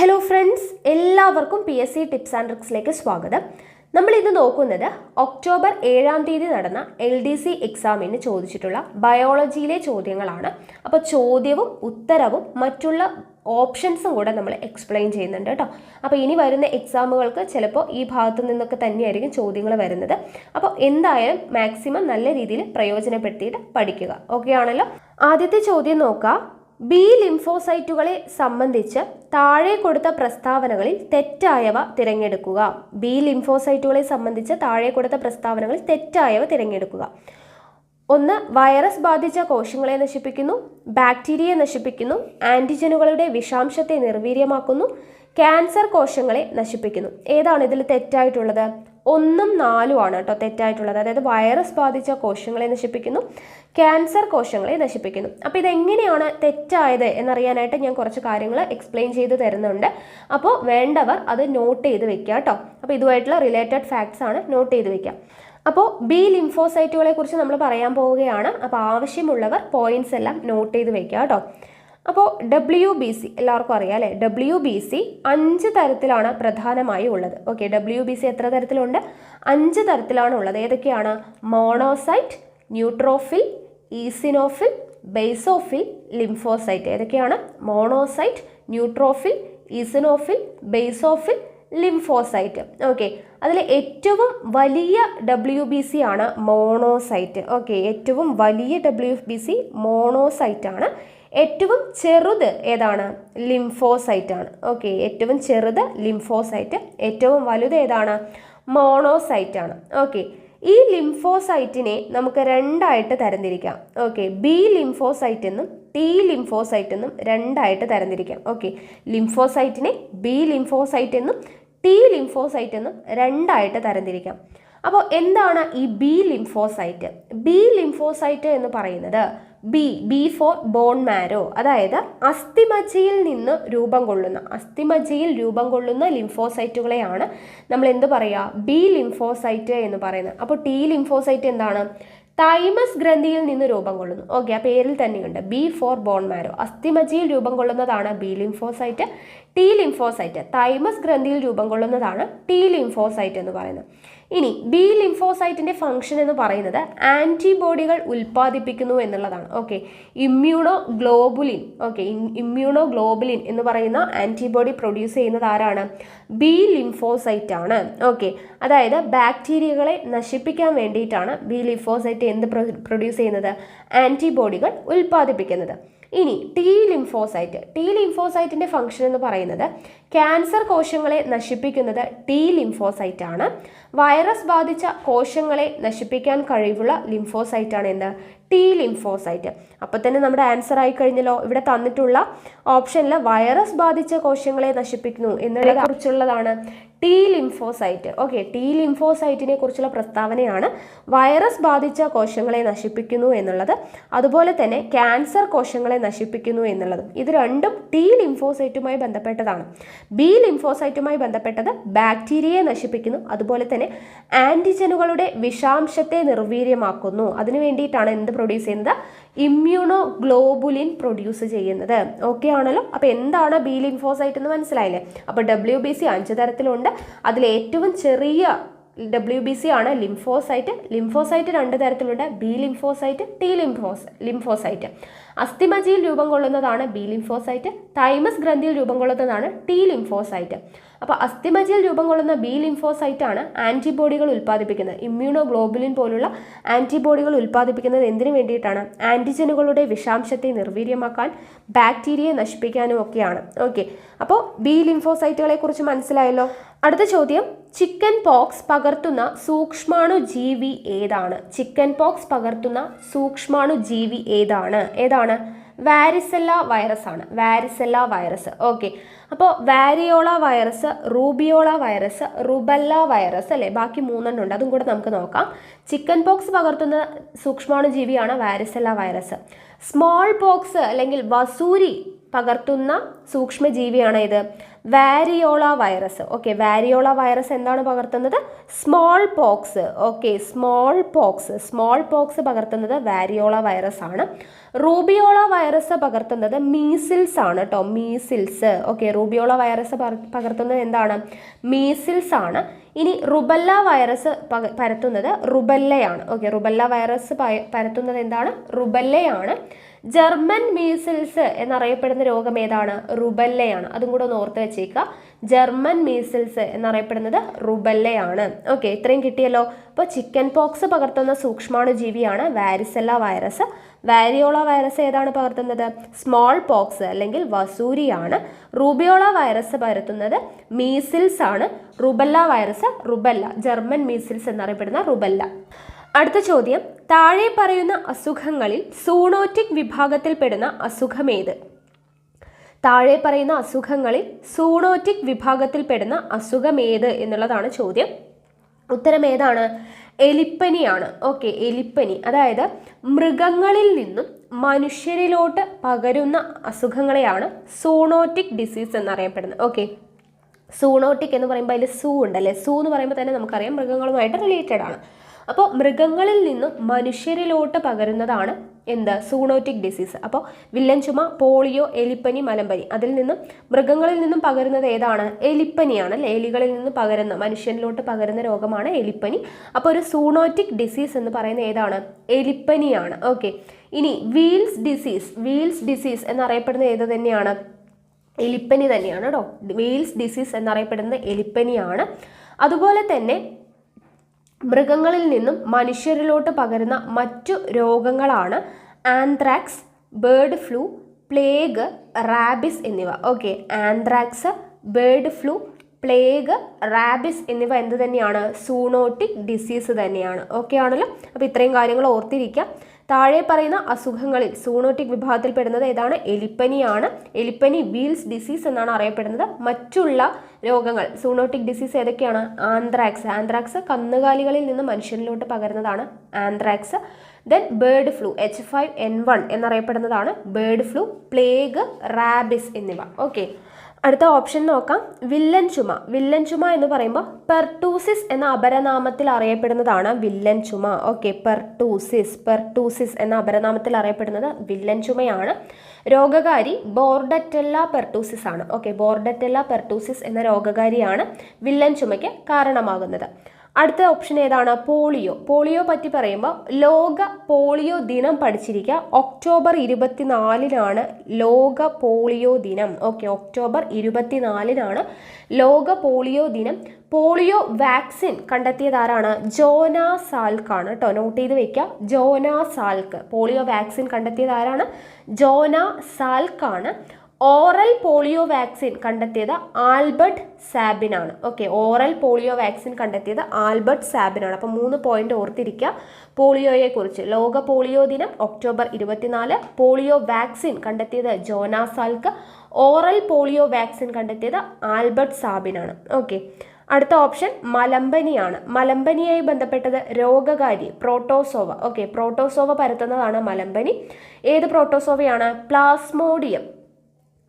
Hello friends, എല്ലാവർക്കും PSC tips and ട്രിക്സിലേക്ക് സ്വാഗതം. നമ്മൾ ഇന്ന് നോക്കുന്നത് ഒക്ടോബർ 7-ാം തീയതി നടന്ന LDC എക്സാമിന് ചോദിച്ചിട്ടുള്ള ബയോളജിയിലെ ചോദ്യങ്ങളാണ്. അപ്പോൾ ചോദ്യവും ഉത്തരവും മറ്റുള്ള ഓപ്ഷൻസും കൂടെ നമ്മൾ എക്സ്പ്ലെയിൻ ചെയ്യുന്നുണ്ട് കേട്ടോ. അപ്പോൾ ഇനി വരുന്ന എക്സാമുകൾക്ക് ചിലപ്പോൾ ഈ ഭാഗത്തു നിന്നൊക്കെ തന്നെയായിരിക്കും ചോദ്യങ്ങൾ വരുന്നത്. അപ്പോൾ എന്തായാലും മാക്സിമം നല്ല രീതിയിൽ പ്രയോജനപ്പെടുത്തിയിട്ട് പഠിക്കുക. ഓക്കെ ആണല്ലോ. ആദ്യത്തെ ചോദ്യം നോക്കാം. ബി ലിംഫോസൈറ്റുകളെ സംബന്ധിച്ച് താഴെ കൊടുത്ത പ്രസ്താവനകളിൽ തെറ്റായവ തിരഞ്ഞെടുക്കുക. ബി ലിംഫോസൈറ്റുകളെ സംബന്ധിച്ച് താഴെ കൊടുത്ത പ്രസ്താവനകളിൽ തെറ്റായവ തിരഞ്ഞെടുക്കുക. 1. വൈറസ് ബാധിച്ച കോശങ്ങളെ നശിപ്പിക്കുന്നു, ബാക്ടീരിയയെ നശിപ്പിക്കുന്നു, ആന്റിജനുകളുടെ വിഷാംശത്തെ നിർവീര്യമാക്കുന്നു, ക്യാൻസർ കോശങ്ങളെ നശിപ്പിക്കുന്നു. ഏതാണ് ഇതിൽ തെറ്റായിട്ടുള്ളത്? 1ഉം 4ഉം ആണ് കേട്ടോ തെറ്റായിട്ടുള്ളത്. അതായത് വൈറസ് ബാധിച്ച കോശങ്ങളെ നശിപ്പിക്കുന്നു, ക്യാൻസർ കോശങ്ങളെ നശിപ്പിക്കുന്നു. അപ്പോൾ ഇതെങ്ങനെയാണ് തെറ്റായത് എന്നറിയാനായിട്ട് ഞാൻ കുറച്ച് കാര്യങ്ങൾ എക്സ്പ്ലെയിൻ ചെയ്ത് തരുന്നുണ്ട്. അപ്പോൾ വേണ്ടവർ അത് നോട്ട് ചെയ്ത് വെക്കുക കേട്ടോ. അപ്പോൾ ഇതുമായിട്ടുള്ള റിലേറ്റഡ് ഫാക്ട്സ് ആണ്, നോട്ട് ചെയ്ത് വെക്കുക. അപ്പോൾ ബി ലിംഫോസൈറ്റുകളെ കുറിച്ച് നമ്മൾ പറയാൻ പോവുകയാണ്. അപ്പോൾ ആവശ്യമുള്ളവർ പോയിന്റ്സ് എല്ലാം നോട്ട് ചെയ്ത് വെക്കുക കേട്ടോ. അപ്പോൾ WBC എല്ലാവർക്കും അറിയാം അല്ലേ? WBC 5 തരത്തിലാണ് പ്രധാനമായും ഉള്ളത്. ഓക്കെ, WBC എത്ര തരത്തിലുണ്ട്? 5 തരത്തിലാണ് ഉള്ളത്. ഏതൊക്കെയാണ്? Monocyte, neutrophil, eosinophil, basophil, lymphocyte. ഏതൊക്കെയാണ്? Monocyte, neutrophil, eosinophil, basophil, lymphocyte. Okay, അതിൽ ഏറ്റവും വലിയ WBC ആണ് മോണോസൈറ്റ്. ഓക്കെ, ഏറ്റവും വലിയ WBC മോണോസൈറ്റ് ആണ്. ഏറ്റവും ചെറുത് ഏതാണ്? ലിംഫോസൈറ്റ് ആണ്. ഓക്കെ, ഏറ്റവും ചെറുത് ലിംഫോസൈറ്റ്, ഏറ്റവും വലുത് ഏതാണ്? മോണോസൈറ്റ് ആണ്. ഓക്കെ, ഈ ലിംഫോസൈറ്റിനെ നമുക്ക് രണ്ടായിട്ട് തരംതിരിക്കാം. ഓക്കെ, ബി ലിംഫോസൈറ്റ് എന്നും ടി ലിംഫോസൈറ്റ് എന്നും രണ്ടായിട്ട് തരംതിരിക്കാം. ഓക്കെ, ലിംഫോസൈറ്റിനെ ബി ലിംഫോസൈറ്റ് എന്നും ടി ലിംഫോസൈറ്റ് എന്നും രണ്ടായിട്ട് തരംതിരിക്കാം. അപ്പോൾ എന്താണ് ഈ ബി ലിംഫോസൈറ്റ്? ബി ലിംഫോസൈറ്റ് എന്ന് പറയുന്നത് ബി ഫോർ ബോൺ മാരോ, അതായത് അസ്ഥിമജ്ജയിൽ രൂപം കൊള്ളുന്ന ലിംഫോസൈറ്റുകളെയാണ് നമ്മൾ എന്ത് പറയുക? ബി ലിംഫോസൈറ്റ് എന്ന് പറയുന്നത്. അപ്പോൾ ടി ലിംഫോസൈറ്റ് എന്താണ്? തൈമസ് ഗ്രന്ഥിയിൽ നിന്ന് രൂപം കൊള്ളുന്നു. ഓക്കെ, ആ പേരിൽ തന്നെയുണ്ട് ബി ഫോർ ബോൺ മാരോ. അസ്ഥിമജ്ജയിൽ രൂപം കൊള്ളുന്നതാണ് B lymphocyte. T lymphocyte thymus ഗ്രന്ഥിയിൽ രൂപം കൊള്ളുന്നതാണ് ടി ലിംഫോസൈറ്റ് എന്ന് പറയുന്നത്. ഇനി ബി ലിംഫോസൈറ്റിന്റെ ഫംഗ്ഷൻ എന്ന് പറയുന്നത് ആന്റിബോഡികൾ ഉൽപ്പാദിപ്പിക്കുന്നു എന്നുള്ളതാണ്. Okay, immunoglobulin. ഓക്കെ, ഇമ്മ്യൂണോഗ്ലോബുലിൻ എന്ന് പറയുന്ന ആന്റിബോഡി പ്രൊഡ്യൂസ് ചെയ്യുന്നത് ആരാണ്? ബി ലിംഫോസൈറ്റ് ആണ്. ഓക്കെ, അതായത് ബാക്ടീരിയകളെ നശിപ്പിക്കാൻ വേണ്ടിയിട്ടാണ് ബി ലിംഫോസൈറ്റ് എന്ത് പ്രൊഡ്യൂസ് ചെയ്യുന്നത്? ആന്റിബോഡികൾ ഉൽപ്പാദിപ്പിക്കുന്നത്. ഇനി ടി ലിംഫോസൈറ്റിന്റെ ഫംഗ്ഷൻ എന്ന് പറയുന്നത് ക്യാൻസർ കോശങ്ങളെ നശിപ്പിക്കുന്നത് ടി ലിംഫോസൈറ്റ് ആണ്. വൈറസ് ബാധിച്ച കോശങ്ങളെ നശിപ്പിക്കാൻ കഴിവുള്ള ലിംഫോസൈറ്റ് ആണ് എന്ത്? T lymphocyte. അപ്പോൾ തന്നെ നമ്മുടെ ആൻസർ ആയി കഴിഞ്ഞല്ലോ. ഇവിടെ തന്നിട്ടുള്ള ഓപ്ഷനിൽ വൈറസ് ബാധിച്ച കോശങ്ങളെ നശിപ്പിക്കുന്നു എന്നതിനെ കുറിച്ചുള്ളതാണ് ടി ലിംഫോസൈറ്റ്. ഓക്കെ, ടി ലിംഫോസൈറ്റിനെ കുറിച്ചുള്ള പ്രസ്താവനയാണ് വൈറസ് ബാധിച്ച കോശങ്ങളെ നശിപ്പിക്കുന്നു എന്നുള്ളത്. അതുപോലെ തന്നെ ക്യാൻസർ കോശങ്ങളെ നശിപ്പിക്കുന്നു എന്നുള്ളത്. ഇത് രണ്ടും ടി ലിംഫോസൈറ്റുമായി ബന്ധപ്പെട്ടതാണ്. ബി ലിംഫോസൈറ്റുമായി ബന്ധപ്പെട്ടത് ബാക്ടീരിയയെ നശിപ്പിക്കുന്നു, അതുപോലെ തന്നെ ആന്റിജനുകളുടെ വിഷാംശത്തെ നിർവീര്യമാക്കുന്നു. അതിനു വേണ്ടിയിട്ടാണ് എന്ത് പ്രൊഡ്യൂസ് ചെയ്യുന്നത്? ഇമ്മ്യൂണോഗ്ലോബുലിൻ പ്രൊഡ്യൂസ് ചെയ്യുന്നത്. ഓക്കെ ആണല്ലോ. അപ്പോൾ എന്താണ് ബി ലിംഫോസൈറ്റ് എന്ന് മനസ്സിലായില്ലേ? അപ്പോൾ WBC 5 തരത്തിലുണ്ട്. അതിൽ ഏറ്റവും ചെറിയ WBC ആണ് ലിംഫോസൈറ്റ്. ലിംഫോസൈറ്റ് 2 തരത്തിലുണ്ട്, ബി ലിംഫോസൈറ്റ്, ടി ലിംഫോസൈറ്റ്. അസ്ഥിമജ്ജയിൽ രൂപം കൊള്ളുന്നതാണ് ബി ലിംഫോസൈറ്റ്. തൈമസ് ഗ്രന്ഥിയിൽ രൂപം കൊള്ളുന്നതാണ് ടി ലിംഫോസൈറ്റ്. അപ്പോൾ അസ്ഥിമജ്ജയിൽ രൂപം കൊള്ളുന്ന ബി ലിംഫോസൈറ്റ് ആണ് ആന്റിബോഡികൾ ഉൽപ്പാദിപ്പിക്കുന്നത്. ഇമ്മ്യൂണോഗ്ലോബുലിൻ പോലുള്ള ആന്റിബോഡികൾ ഉൽപ്പാദിപ്പിക്കുന്നത് എന്തിനു വേണ്ടിയിട്ടാണ്? ആന്റിജനുകളുടെ വിഷാംശത്തെ നിർവീര്യമാക്കാൻ, ബാക്ടീരിയയെ നശിപ്പിക്കാനും ഒക്കെയാണ്. ഓക്കെ, അപ്പോൾ ബി ലിംഫോസൈറ്റുകളെ കുറിച്ച് മനസ്സിലായല്ലോ. അടുത്ത ചോദ്യം, ചിക്കൻ പോക്സ് പകർത്തുന്ന സൂക്ഷ്മാണുജീവി ഏതാണ്? ചിക്കൻ പോക്സ് പകർത്തുന്ന സൂക്ഷ്മാണുജീവി ഏതാണ്? വാരിസെല്ല വൈറസ് ആണ്. Varicella virus. ഓക്കെ, അപ്പോൾ variola virus, rubeola virus, rubella virus അല്ലേ? ബാക്കി 3 ഉണ്ട്, അതും കൂടെ നമുക്ക് നോക്കാം. ചിക്കൻ പോക്സ് പകർത്തുന്ന സൂക്ഷ്മാണുജീവിയാണ് വാരിസെല്ല വൈറസ്. സ്മോൾ പോക്സ് അല്ലെങ്കിൽ വസൂരി പകർത്തുന്ന സൂക്ഷ്മജീവിയാണ് ഇത്? Variola virus. Okay, variola virus എന്താണ് പകർത്തുന്നത്? Small pox. Okay, small pox പകർത്തുന്നത് വാരിയോള വൈറസ് ആണ്. റൂബിയോള വൈറസ് പകർത്തുന്നത് മീസിൽസ് ആണ് കേട്ടോ, മീസിൽസ്. ഓക്കെ, റൂബിയോള വൈറസ് പകർത്തുന്നത് എന്താണ്? മീസിൽസ് ആണ്. ഇനി rubella virus പരത്തുന്നത് റുബല്ലയാണ്. Okay, rubella virus പരത്തുന്നത് എന്താണ്? റുബല്ലയാണ്. ജർമ്മൻ മീസിൽസ് എന്നറിയപ്പെടുന്ന രോഗം ഏതാണ്? റുബല്ലയാണ്. അതും കൂടെ ഒന്ന് ഓർത്ത് വെച്ചേക്കുക. ജർമ്മൻ മീസിൽസ് എന്നറിയപ്പെടുന്നത് റുബല്ലയാണ്. ഓക്കെ, ഇത്രയും കിട്ടിയല്ലോ. അപ്പോൾ ചിക്കൻ പോക്സ് പകർത്തുന്ന സൂക്ഷ്മാണുജീവിയാണ് വാരിസെല്ല വൈറസ്. വാരിയോള വൈറസ് ഏതാണ് പകർത്തുന്നത്? സ്മോൾ പോക്സ് അല്ലെങ്കിൽ വസൂരിയാണ്. റൂബിയോള വൈറസ് പകർത്തുന്നത് മീസിൽസ് ആണ്. Rubella virus rubella, German measles എന്നറിയപ്പെടുന്ന റുബല്ല. അടുത്ത ചോദ്യം, താഴെ പറയുന്ന അസുഖങ്ങളിൽ സൂണോറ്റിക് വിഭാഗത്തിൽപ്പെടുന്ന അസുഖമേത്? താഴെ പറയുന്ന അസുഖങ്ങളിൽ സൂണോറ്റിക് വിഭാഗത്തിൽപ്പെടുന്ന അസുഖമേത് എന്നുള്ളതാണ് ചോദ്യം. ഉത്തരം ഏതാണ്? എലിപ്പനിയാണ്. ഓക്കെ, എലിപ്പനി. അതായത് മൃഗങ്ങളിൽ നിന്നും മനുഷ്യരിലോട്ട് പകരുന്ന അസുഖങ്ങളെയാണ് സൂണോറ്റിക് ഡിസീസ് എന്നറിയപ്പെടുന്നത്. ഓക്കെ, സൂണോറ്റിക് എന്ന് പറയുമ്പോൾ അതിൽ സൂ ഉണ്ടല്ലേ, സൂ എന്ന് പറയുമ്പോൾ തന്നെ നമുക്കറിയാം മൃഗങ്ങളുമായിട്ട് റിലേറ്റഡ് ആണ്. അപ്പോൾ മൃഗങ്ങളിൽ നിന്നും മനുഷ്യരിലോട്ട് പകരുന്നതാണ് എന്ത്? സൂണോറ്റിക് ഡിസീസ്. അപ്പോൾ വില്ലൻ ചുമ, പോളിയോ, എലിപ്പനി, മലമ്പനി, അതിൽ നിന്നും മൃഗങ്ങളിൽ നിന്നും പകരുന്നത് ഏതാണ്? എലിപ്പനിയാണ് അല്ലേ? എലികളിൽ നിന്ന് പകരുന്ന, മനുഷ്യനിലോട്ട് പകരുന്ന രോഗമാണ് എലിപ്പനി. അപ്പോൾ ഒരു സൂണോറ്റിക് ഡിസീസ് എന്ന് പറയുന്നത് ഏതാണ്? എലിപ്പനിയാണ്. ഓക്കെ, ഇനി വീൽസ് ഡിസീസ് എന്നറിയപ്പെടുന്നത് ഏത് തന്നെയാണ്? എലിപ്പനി തന്നെയാണ് കേട്ടോ. വീൽസ് ഡിസീസ് എന്നറിയപ്പെടുന്നത് എലിപ്പനിയാണ്. അതുപോലെ തന്നെ മൃഗങ്ങളിൽ നിന്നും മനുഷ്യരിലോട്ട് പകരുന്ന മറ്റു രോഗങ്ങളാണ് anthrax, bird flu, plague, rabies എന്നിവ. Okay, anthrax, bird flu, plague, rabies എന്നിവ എന്ത് തന്നെയാണ്? സൂണോറ്റിക് ഡിസീസ് തന്നെയാണ്. ഓക്കെ ആണല്ലോ. അപ്പോൾ ഇത്രയും കാര്യങ്ങൾ ഓർത്തിരിക്കാം. താഴെ പറയുന്ന അസുഖങ്ങളിൽ സൂണോറ്റിക് വിഭാഗത്തിൽപ്പെടുന്നത് ഏതാണ്? എലിപ്പനിയാണ്. എലിപ്പനി വീൽസ് ഡിസീസ് എന്നാണ് അറിയപ്പെടുന്നത്. മറ്റുള്ള രോഗങ്ങൾ സൂണോറ്റിക് ഡിസീസ് ഏതൊക്കെയാണ്? ആന്ത്രാക്സ് കന്നുകാലികളിൽ നിന്ന് മനുഷ്യനിലോട്ട് പകരുന്നതാണ് anthrax. Then bird flu, H5N1 എന്നറിയപ്പെടുന്നതാണ് ബേർഡ് ഫ്ലൂ, പ്ലേഗ്, റാബിസ് എന്നിവ. ഓക്കെ, അടുത്ത ഓപ്ഷൻ നോക്കാം. വില്ലൻ ചുമ എന്ന് പറയുമ്പോൾ പെർട്ടൂസിസ് എന്ന അപരനാമത്തിൽ അറിയപ്പെടുന്നതാണ് വില്ലൻ ചുമ. ഓക്കെ, പെർട്ടൂസിസ് എന്ന അപരനാമത്തിൽ അറിയപ്പെടുന്നത് വില്ലൻ ചുമയാണ്. രോഗകാരി ബോർഡറ്റെല്ല പെർട്ടൂസിസ് ആണ്. ഓക്കെ, ബോർഡറ്റെല്ല പെർട്ടൂസിസ് എന്ന രോഗകാരിയാണ് വില്ലൻ ചുമയ്ക്ക് കാരണമാകുന്നത്. അടുത്ത ഓപ്ഷൻ ഏതാണ്? പോളിയോ പറ്റി പറയുമ്പോൾ ലോക പോളിയോ ദിനം പഠിച്ചിരിക്കുക. ഒക്ടോബർ 24-നാണ് ലോക പോളിയോ ദിനം. ഓക്കെ, ഒക്ടോബർ 24-നാണ് ലോക പോളിയോ ദിനം. പോളിയോ വാക്സിൻ കണ്ടെത്തിയത് ആരാണ്? ജോനാ സാൽക്ക് ആണ് കേട്ടോ. നോട്ട് ചെയ്ത് വെക്കുക, ജോനാ സാൽക്ക്. പോളിയോ വാക്സിൻ കണ്ടെത്തിയത് ആരാണ്? ജോനാ സാൽക്ക് ആണ്. ഓറൽ പോളിയോ വാക്സിൻ കണ്ടെത്തിയത് ആൽബർട്ട് സാബിൻ ആണ്. ഓക്കെ, ഓറൽ പോളിയോ വാക്സിൻ കണ്ടെത്തിയത് ആൽബർട്ട് സാബിൻ ആണ്. അപ്പോൾ 3 പോയിന്റ് ഓർത്തിരിക്കുക പോളിയോയെ കുറിച്ച്. ലോക പോളിയോ ദിനം ഒക്ടോബർ 24. പോളിയോ വാക്സിൻ കണ്ടെത്തിയത് Jonas Salk. Oral polio vaccine കണ്ടെത്തിയത് ആൽബർട്ട് സാബിൻ ആണ്. ഓക്കെ, അടുത്ത ഓപ്ഷൻ മലമ്പനിയാണ്. മലമ്പനിയായി ബന്ധപ്പെട്ടത് രോഗകാരി പ്രോട്ടോസോവ. ഓക്കെ, പ്രോട്ടോസോവ പരത്തുന്നതാണ് മലമ്പനി. ഏത് പ്രോട്ടോസോവയാണ്? പ്ലാസ്മോഡിയം.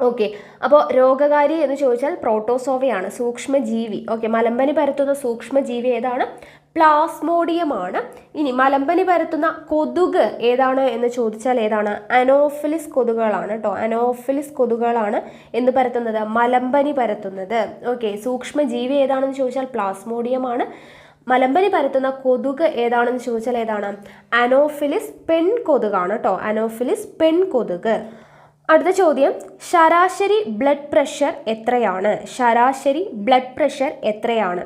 ഓക്കെ, അപ്പോൾ രോഗകാരി എന്ന് ചോദിച്ചാൽ പ്രോട്ടോസോവയാണ്, സൂക്ഷ്മജീവി. ഓക്കെ, മലമ്പനി പരത്തുന്ന സൂക്ഷ്മജീവി ഏതാണ്? പ്ലാസ്മോഡിയമാണ്. ഇനി മലമ്പനി പരത്തുന്ന കൊതുക് ഏതാണ് എന്ന് ചോദിച്ചാൽ ഏതാണ്? അനോഫിലിസ് കൊതുകുകളാണ് കേട്ടോ. അനോഫിലിസ് കൊതുകുകളാണ് എന്ത് പരത്തുന്നത്? മലമ്പനി പരത്തുന്നത്. ഓക്കെ, സൂക്ഷ്മജീവി ഏതാണെന്ന് ചോദിച്ചാൽ പ്ലാസ്മോഡിയമാണ്. മലമ്പനി പരത്തുന്ന കൊതുക് ഏതാണെന്ന് ചോദിച്ചാൽ ഏതാണ്? അനോഫിലിസ് പെൺകൊതുകാണ് കേട്ടോ. അനോഫിലിസ് പെൺകൊതുക്. അടുത്ത ചോദ്യം, ശരാശരി ബ്ലഡ് പ്രഷർ എത്രയാണ്? ശരാശരി ബ്ലഡ് പ്രഷർ എത്രയാണ്?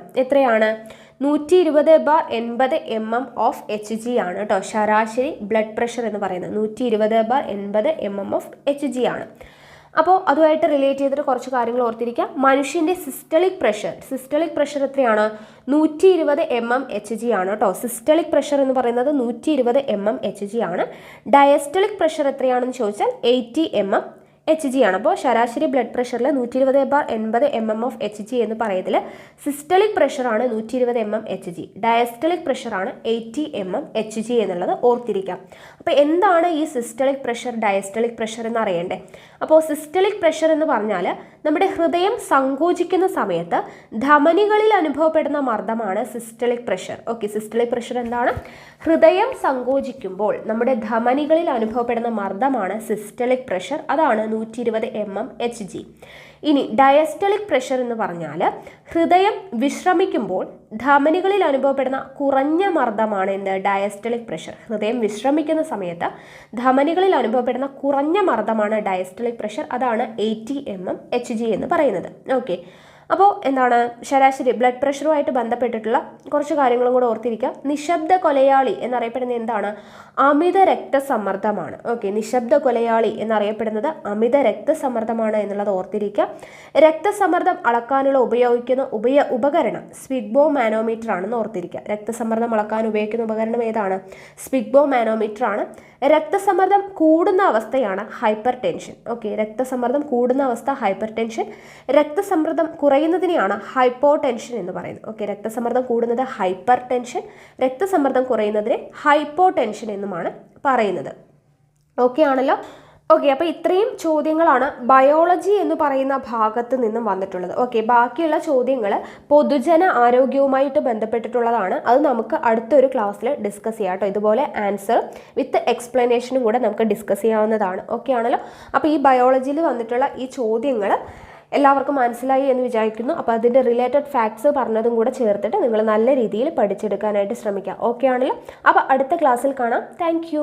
120/80 mm of Hg ആണ് കേട്ടോ. ശരാശരി ബ്ലഡ് പ്രഷർ എന്ന് പറയുന്നത് 120/80 mm of Hg ആണ്. അപ്പോൾ അതുമായിട്ട് റിലേറ്റ് ചെയ്തിട്ട് കുറച്ച് കാര്യങ്ങൾ ഓർത്തിരിക്കാം. മനുഷ്യൻ്റെ സിസ്റ്റളിക് പ്രഷർ എത്രയാണ്? 120 mm Hg ആണ് കേട്ടോ. സിസ്റ്റളിക് പ്രഷർ എന്ന് പറയുന്നത് 120 mm Hg ആണ്. ഡയസ്റ്റളിക് പ്രഷർ എത്രയാണെന്ന് ചോദിച്ചാൽ 80 mm Hg ആണ്. അപ്പോൾ ശരാശരി ബ്ലഡ് പ്രഷറിൽ 120/80 mm of Hg എന്ന് പറയുന്നതിൽ സിസ്റ്റളിക് പ്രഷറാണ് 120 mm Hg, ഡയസ്റ്റളിക് പ്രഷറാണ് 80 mm Hg എന്നുള്ളത് ഓർത്തിരിക്കാം. അപ്പോൾ എന്താണ് ഈ സിസ്റ്റളിക് പ്രഷർ, ഡയസ്റ്റളിക് പ്രഷർ എന്ന് അറിയണ്ടേ? അപ്പോൾ സിസ്റ്റളിക് പ്രഷർ എന്ന് പറഞ്ഞാൽ നമ്മുടെ ഹൃദയം സങ്കോചിക്കുന്ന സമയത്ത് ധമനികളിൽ അനുഭവപ്പെടുന്ന മർദ്ദമാണ് systolic pressure. Okay, systolic pressure എന്താണ്? ഹൃദയം സങ്കോചിക്കുമ്പോൾ നമ്മുടെ ധമനികളിൽ അനുഭവപ്പെടുന്ന മർദ്ദമാണ് സിസ്റ്റളിക് പ്രഷർ. അതാണ് 120 mmHg. ഇനി ഡയസ്റ്റളിക് പ്രഷർ എന്ന് പറഞ്ഞാൽ ഹൃദയം വിശ്രമിക്കുമ്പോൾ ധമനികളിൽ അനുഭവപ്പെടുന്ന കുറഞ്ഞ മർദ്ദമാണ് എന്ത്? Diastolic pressure. ഹൃദയം വിശ്രമിക്കുന്ന സമയത്ത് ധമനികളിൽ അനുഭവപ്പെടുന്ന കുറഞ്ഞ മർദ്ദമാണ് ഡയസ്റ്റളിക് പ്രഷർ. അതാണ് 80 mmHg എന്ന് പറയുന്നത്. ഓക്കെ, അപ്പോൾ എന്താണ് ശരാശരി ബ്ലഡ് പ്രഷറുമായിട്ട് ബന്ധപ്പെട്ടിട്ടുള്ള കുറച്ച് കാര്യങ്ങളും കൂടെ ഓർത്തിരിക്കുക. നിശബ്ദ കൊലയാളി എന്നറിയപ്പെടുന്നത് എന്താണ്? അമിത രക്തസമ്മർദ്ദമാണ്. ഓക്കെ, നിശബ്ദ കൊലയാളി എന്നറിയപ്പെടുന്നത് അമിത രക്തസമ്മർദ്ദമാണ് എന്നുള്ളത് ഓർത്തിരിക്കുക. രക്തസമ്മർദ്ദം അളക്കാനുള്ള ഉപയോഗിക്കുന്ന ഉപകരണം സ്പിഗ്ബോ മാനോമീറ്റർ ആണെന്ന് ഓർത്തിരിക്കുക. രക്തസമ്മർദ്ദം അളക്കാൻ ഉപയോഗിക്കുന്ന ഉപകരണം ഏതാണ്? സ്പിഗ്ബോ മാനോമീറ്റർ ആണ്. രക്തസമ്മർദ്ദം കൂടുന്ന അവസ്ഥയാണ് ഹൈപ്പർ ടെൻഷൻ. ഓക്കെ, രക്തസമ്മർദ്ദം കൂടുന്ന അവസ്ഥ ഹൈപ്പർ ടെൻഷൻ. രക്തസമ്മർദ്ദം കുറയുന്നതിനെയാണ് ഹൈപ്പോ ടെൻഷൻ എന്ന് പറയുന്നത്. ഓക്കെ, രക്തസമ്മർദ്ദം കൂടുന്നത് ഹൈപ്പർ ടെൻഷൻ, രക്തസമ്മർദ്ദം കുറയുന്നതിനെ ഹൈപ്പോ ടെൻഷൻ എന്നുമാണ് പറയുന്നത്. ഓക്കെ ആണല്ലോ. ഓക്കെ, അപ്പോൾ ഇത്രയും ചോദ്യങ്ങളാണ് ബയോളജി എന്ന് പറയുന്ന ഭാഗത്ത് നിന്നും വന്നിട്ടുള്ളത്. ഓക്കെ, ബാക്കിയുള്ള ചോദ്യങ്ങൾ പൊതുജന ആരോഗ്യവുമായിട്ട് ബന്ധപ്പെട്ടിട്ടുള്ളതാണ്. അത് നമുക്ക് അടുത്തൊരു ക്ലാസ്സിൽ ഡിസ്കസ് ചെയ്യാം കേട്ടോ. ഇതുപോലെ ആൻസർ വിത്ത് എക്സ്പ്ലനേഷനും കൂടെ നമുക്ക് ഡിസ്കസ് ചെയ്യാവുന്നതാണ്. ഓക്കെ ആണല്ലോ. അപ്പോൾ ഈ ബയോളജിയിൽ വന്നിട്ടുള്ള ഈ ചോദ്യങ്ങൾ എല്ലാവർക്കും മനസ്സിലായി എന്ന് വിചാരിക്കുന്നു. അപ്പോൾ അതിൻ്റെ റിലേറ്റഡ് ഫാക്ട്സ് പറഞ്ഞതും കൂടെ ചേർത്തിട്ട് നിങ്ങൾ നല്ല രീതിയിൽ പഠിച്ചെടുക്കാനായിട്ട് ശ്രമിക്കുക. ഓക്കെ ആണല്ലോ. അപ്പോൾ അടുത്ത ക്ലാസ്സിൽ കാണാം. താങ്ക്